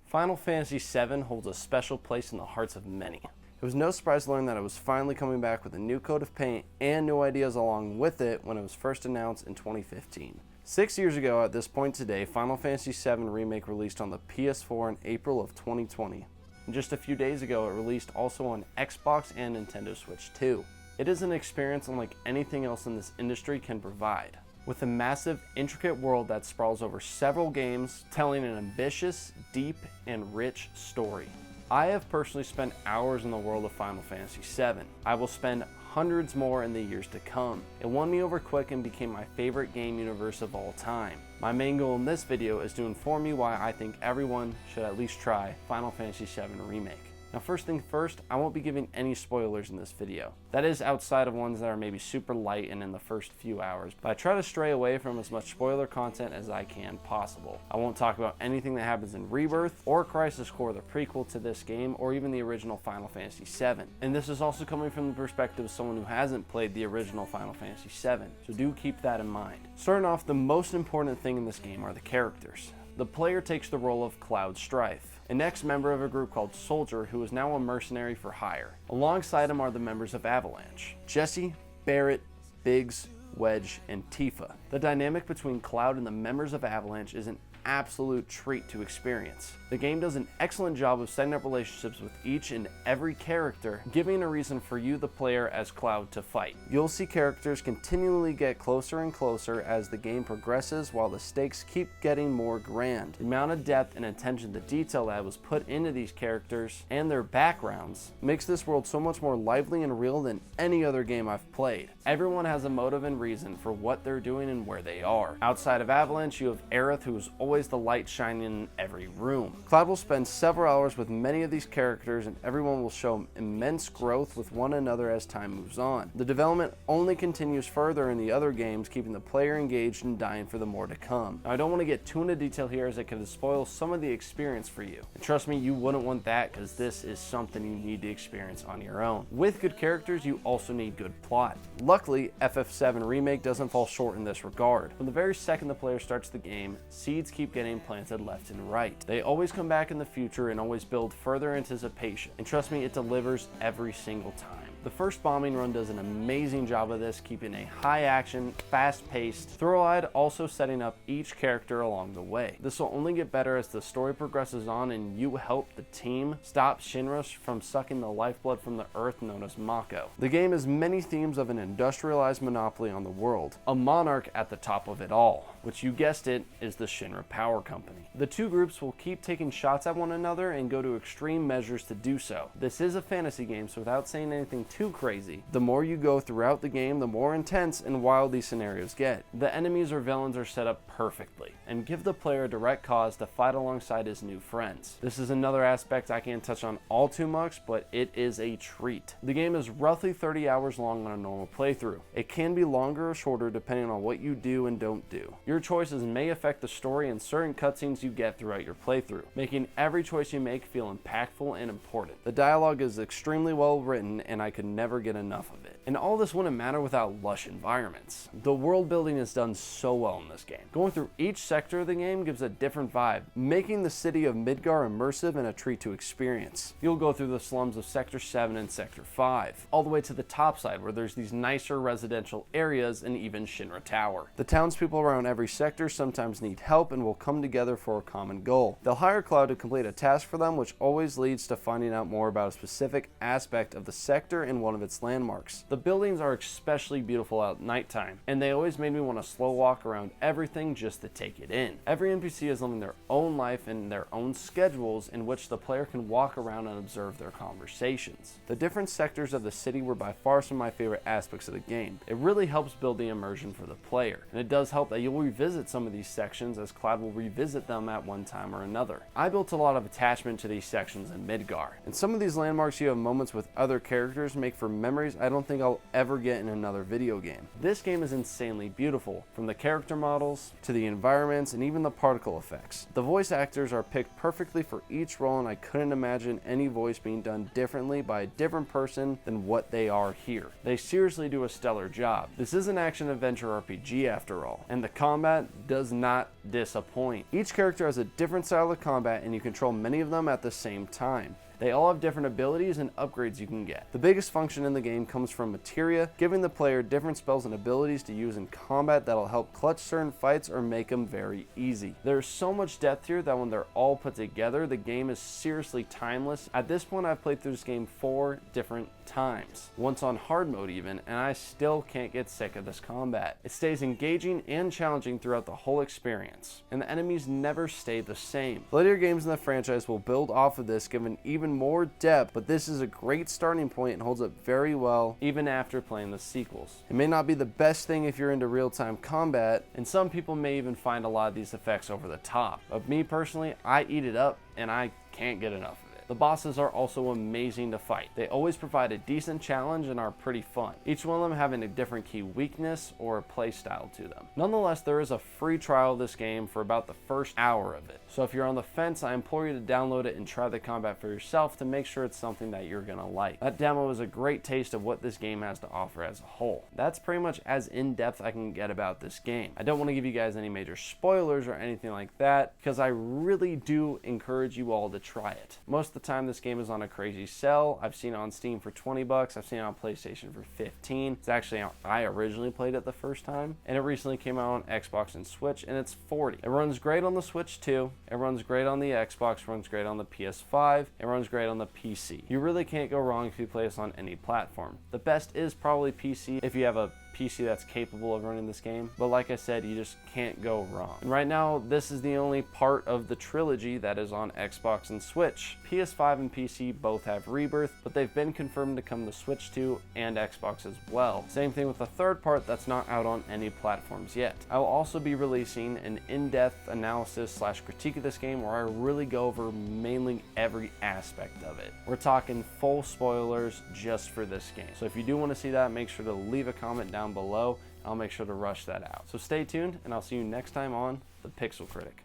Final Fantasy VII holds a special place in the hearts of many. It was no surprise to learn that it was finally coming back with a new coat of paint and new ideas along with it when it was first announced in 2015. 6 years ago at this point today, Final Fantasy VII Remake released on the PS4 in April of 2020. And just a few days ago, it released also on Xbox and Nintendo Switch 2. It is an experience unlike anything else in this industry can provide, with a massive, intricate world that sprawls over several games, telling an ambitious, deep, and rich story. I have personally spent hours in the world of Final Fantasy VII. I will spend hundreds more in the years to come. It won me over quick and became my favorite game universe of all time. My main goal in this video is to inform you why I think everyone should at least try Final Fantasy VII Remake. Now first thing first, I won't be giving any spoilers in this video. That is outside of ones that are maybe super light and in the first few hours, but I try to stray away from as much spoiler content as I can possible. I won't talk about anything that happens in Rebirth or Crisis Core, the prequel to this game, or even the original Final Fantasy VII. And this is also coming from the perspective of someone who hasn't played the original Final Fantasy VII, so do keep that in mind. Starting off, the most important thing in this game are the characters. The player takes the role of Cloud Strife, an ex-member of a group called Soldier who is now a mercenary for hire. Alongside him are the members of Avalanche: Jesse, Barrett, Biggs, Wedge, and Tifa. The dynamic between Cloud and the members of Avalanche is an absolute treat to experience. The game does an excellent job of setting up relationships with each and every character, giving a reason for you, the player, as Cloud to fight. You'll see characters continually get closer and closer as the game progresses, while the stakes keep getting more grand. The amount of depth and attention to detail that was put into these characters and their backgrounds makes this world so much more lively and real than any other game I've played. Everyone has a motive and reason for what they're doing and where they are. Outside of Avalanche, you have Aerith, who is always the light shining in every room. Cloud will spend several hours with many of these characters, and everyone will show immense growth with one another as time moves on. The development only continues further in the other games, keeping the player engaged and dying for the more to come. Now, I don't want to get too into detail here as it could spoil some of the experience for you. And trust me, you wouldn't want that, because this is something you need to experience on your own. With good characters, you also need good plot. Luckily, FF7 Remake doesn't fall short in this regard. From the very second the player starts the game, seeds keep getting planted left and right. They always come back in the future and always build further anticipation. And trust me, it delivers every single time. The first bombing run does an amazing job of this, keeping a high action, fast paced, thorough-eyed, also setting up each character along the way. This will only get better as the story progresses on and you help the team stop Shinra from sucking the lifeblood from the earth known as Mako. The game has many themes of an industrialized monopoly on the world, a monarch at the top of it all, which, you guessed it, is the Shinra Power Company. The two groups will keep taking shots at one another and go to extreme measures to do so. This is a fantasy game, so without saying anything too crazy, the more you go throughout the game, the more intense and wild these scenarios get. The enemies or villains are set up perfectly and give the player a direct cause to fight alongside his new friends. This is another aspect I can't touch on all too much, but it is a treat. The game is roughly 30 hours long on a normal playthrough. It can be longer or shorter depending on what you do and don't do. Your choices may affect the story and certain cutscenes you get throughout your playthrough, making every choice you make feel impactful and important. The dialogue is extremely well written and I could never get enough of it. And all this wouldn't matter without lush environments. The world building is done so well in this game. Going through each sector of the game gives a different vibe, making the city of Midgar immersive and a treat to experience. You'll go through the slums of Sector 7 and Sector 5, all the way to the top side where there's these nicer residential areas and even Shinra Tower. The townspeople around every sector sometimes need help and will come together for a common goal. They'll hire Cloud to complete a task for them, which always leads to finding out more about a specific aspect of the sector and one of its landmarks. The buildings are especially beautiful at nighttime, and they always made me want to slow walk around everything just to take it in. Every NPC is living their own life and their own schedules in which the player can walk around and observe their conversations. The different sectors of the city were by far some of my favorite aspects of the game. It really helps build the immersion for the player, and it does help that you'll revisit some of these sections as Cloud will revisit them at one time or another. I built a lot of attachment to these sections in Midgar. In some of these landmarks you have moments with other characters, make for memories I don't think I'll ever get in another video game. This game is insanely beautiful, from the character models to the environments and even the particle effects. The voice actors are picked perfectly for each role, and I couldn't imagine any voice being done differently by a different person than what they are here. They seriously do a stellar job. This is an action adventure RPG after all, and the combat does not disappoint. Each character has a different style of combat, and you control many of them at the same time. They all have different abilities and upgrades you can get. The biggest function in the game comes from materia, giving the player different spells and abilities to use in combat that'll help clutch certain fights or make them very easy. There's so much depth here that when they're all put together, the game is seriously timeless. At this point, I've played through this game 4 different times, once on hard mode even, and I still can't get sick of this combat. It stays engaging and challenging throughout the whole experience, and the enemies never stay the same. Later games in the franchise will build off of this, given even more depth, but this is a great starting point and holds up very well even after playing the sequels. It may not be the best thing if you're into real-time combat, and some people may even find a lot of these effects over the top, but me personally, I eat it up and I can't get enough of it. The bosses are also amazing to fight. They always provide a decent challenge and are pretty fun, each one of them having a different key weakness or a play style to them. Nonetheless, there is a free trial of this game for about the first hour of it, so if you're on the fence, I implore you to download it and try the combat for yourself to make sure it's something that you're gonna like. That demo is a great taste of what this game has to offer as a whole. That's pretty much as in-depth I can get about this game. I don't want to give you guys any major spoilers or anything like that, because I really do encourage you all to try it. Most of the time this game is on a crazy sale. I've seen it on Steam for 20 bucks. I've seen it on PlayStation for 15. It's actually how I originally played it the first time, and it recently came out on Xbox and Switch, and it's 40. It runs great on the Switch too. It runs great on the Xbox, runs great on the PS5, it runs great on the PC. You really can't go wrong if you play this on any platform. The best is probably PC if you have a PC that's capable of running this game, but like I said, you just can't go wrong. And right now, this is the only part of the trilogy that is on Xbox and Switch. PS5 and PC both have Rebirth, but they've been confirmed to come to Switch 2 and Xbox as well. Same thing with the third part that's not out on any platforms yet. I will also be releasing an in-depth analysis / critique of this game where I really go over mainly every aspect of it. We're talking full spoilers just for this game. So if you do want to see that, make sure to leave a comment down below. I'll make sure to rush that out. So stay tuned, and I'll see you next time on The Pixel Critic.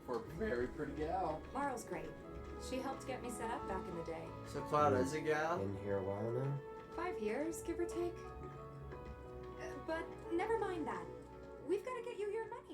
For a very pretty gal. Laurel's great. She helped get me set up back in the day. So Cloud is a gal? Been here a while now? 5 years, give or take. But never mind that. We've got to get you your money.